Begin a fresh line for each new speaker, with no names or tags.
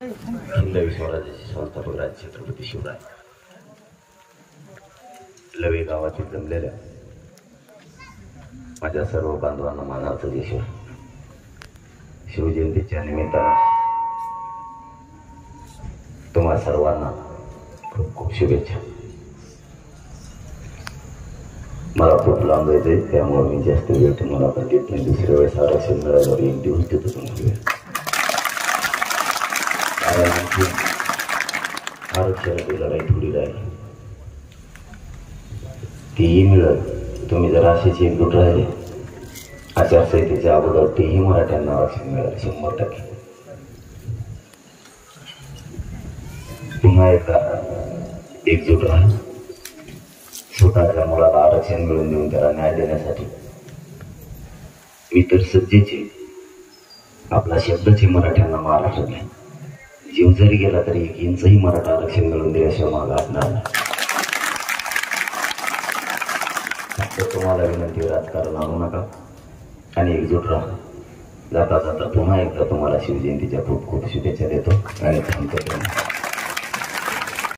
हिंदवी स्वराज्याचे संस्थापक राज छत्रपती शिवराय लवे गावातील जमलेल्या माझ्या सर्व बांधवांना मानार्थ देशो शिवजयंतीच्या निमित्तानं तुम्हा सर्वांना खूप खूप शुभेच्छा। मला खूप लांब येते त्यामुळे मी जास्त वेळ तुम्हाला पण देत नाही। दुसऱ्या वेळेस आरक्षण मिळाल्यावर एक दिवस देतो तुम्हाला। आरक्षणाची लढाई थोडी राहिली तीही मिळत। तुम्ही जर अशीच एकजूट राहिले आचारसंहितेच्या अगोदर तेही मराठ्यांना आरक्षण मिळालं 100%। पुन्हा एकदा एकजूट राहा। स्वतःच्या मुलाला आरक्षण मिळवून देऊन त्याला न्याय देण्यासाठी मी तर सज्जेचे आपला शब्दच मराठ्यांना महाराष्ट्रात नाही। जीव जरी गेला तरी 1 इंचही मराठा आरक्षण मिळवून दिल्याशिवाय मागे हटणार नाही। फक्त तुम्हाला विनंती राजकारण आणू नका आणि एकजूट राहा। जाता जाता पुन्हा एकदा तुम्हाला शिवजयंतीच्या खूप खूप शुभेच्छा देतो आणि थांबतो।